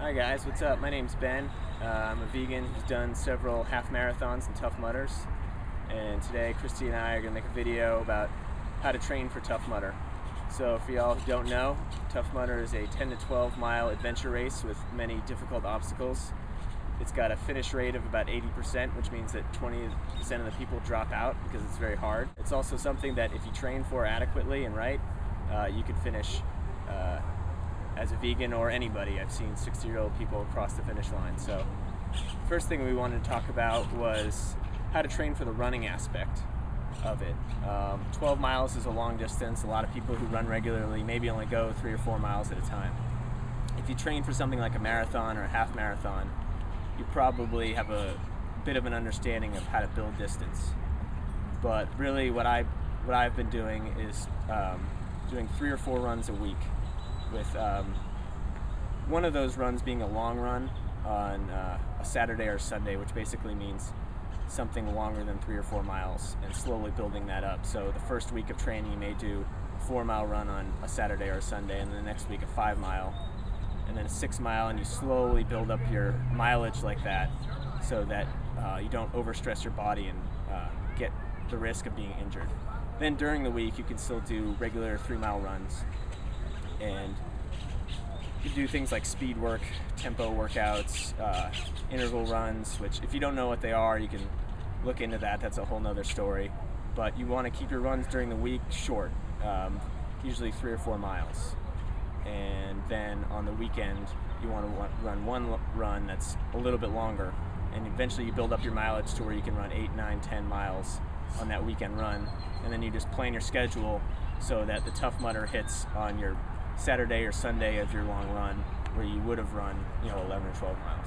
Hi guys, what's up? My name's Ben. I'm a vegan who's done several half marathons and Tough Mudders. And today Christy and I are going to make a video about how to train for Tough Mudder. So for y'all who don't know, Tough Mudder is a 10 to 12 mile adventure race with many difficult obstacles. It's got a finish rate of about 80%, which means that 20% of the people drop out because it's very hard. It's also something that if you train for adequately and right, you can finish as a vegan or anybody. I've seen 60-year-old people cross the finish line. So first thing we wanted to talk about was how to train for the running aspect of it. 12 miles is a long distance. A lot of people who run regularly maybe only go 3 or 4 miles at a time. If you train for something like a marathon or a half marathon, you probably have a bit of an understanding of how to build distance. But really what I've been doing is doing 3 or 4 runs a week, with one of those runs being a long run on a Saturday or Sunday, which basically means something longer than 3 or 4 miles, and slowly building that up. So the first week of training you may do a 4-mile run on a Saturday or a Sunday, and then the next week a 5-mile, and then a 6-mile, and you slowly build up your mileage like that so that you don't overstress your body and get the risk of being injured. Then during the week you can still do regular 3-mile runs, and you do things like speed work, tempo workouts, interval runs, which if you don't know what they are, you can look into that. That's a whole nother story. But you want to keep your runs during the week short, usually 3 or 4 miles. And then on the weekend, you want to run one run that's a little bit longer. And eventually you build up your mileage to where you can run 8, 9, 10 miles on that weekend run. And then you just plan your schedule so that the Tough Mudder hits on your Saturday or Sunday of your long run, where you would have run 11 or 12 miles.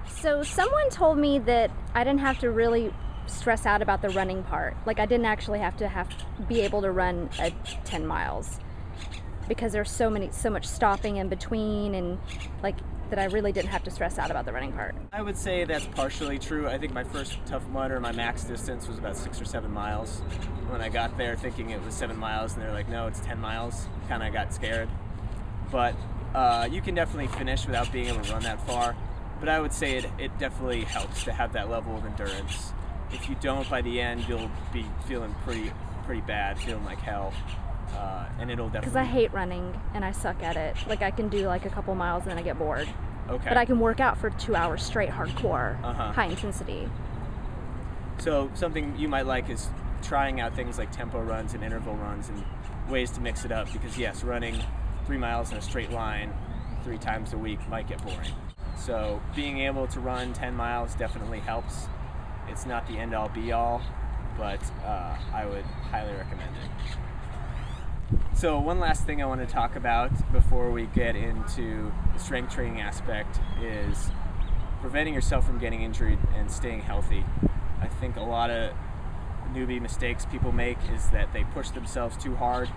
So someone told me that I didn't have to really stress out about the running part. Like I didn't actually have to be able to run 10 miles because there's so much stopping in between, and like that I really didn't have to stress out about the running part. I would say that's partially true. I think my first Tough Mudder, my max distance was about 6 or 7 miles. When I got there thinking it was 7 miles and they're like, no, it's 10 miles, kind of got scared. But you can definitely finish without being able to run that far. But I would say it definitely helps to have that level of endurance. If you don't, by the end, you'll be feeling pretty bad, feeling like hell. And it'll definitely... Because I hate running and I suck at it. Like I can do like a couple miles and then I get bored. Okay. But I can work out for 2 hours straight, hardcore, high intensity. So something you might like is trying out things like tempo runs and interval runs and ways to mix it up, because yes, running 3 miles in a straight line 3 times a week might get boring. So being able to run 10 miles definitely helps. It's not the end-all be-all, but I would highly recommend it. So one last thing I want to talk about before we get into the strength training aspect is preventing yourself from getting injured and staying healthy. I think a lot of newbie mistakes people make is that they push themselves too hard.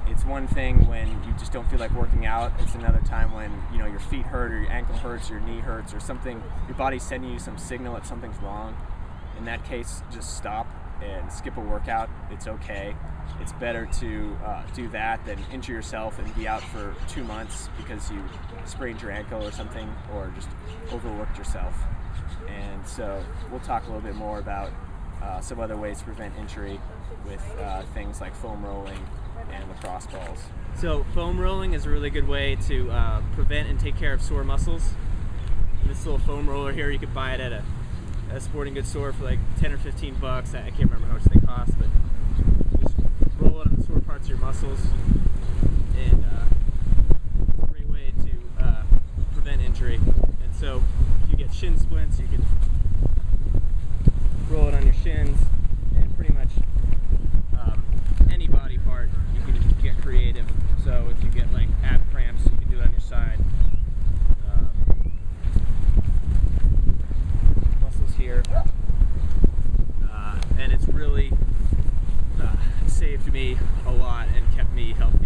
It's one thing when you just don't feel like working out. It's another time when your feet hurt or your ankle hurts or your knee hurts or something. Your body's sending you some signal that something's wrong. In that case, just stop and skip a workout. It's okay. It's better to do that than injure yourself and be out for 2 months because you sprained your ankle or something, or just overworked yourself. And so we'll talk a little bit more about some other ways to prevent injury with things like foam rolling and lacrosse balls. So foam rolling is a really good way to prevent and take care of sore muscles. This little foam roller here, you could buy it at a sporting goods store for like 10 or 15 bucks. I can't remember how much they cost, but just roll it on the sore parts of your muscles, and it's a great way to prevent injury. And so if you get shin splints, you can roll it on your shins, and pretty much any body part you can get creative. So if you get like ab cramps, you can do it on your side. Muscles here, and it's really saved me a lot and kept me healthy.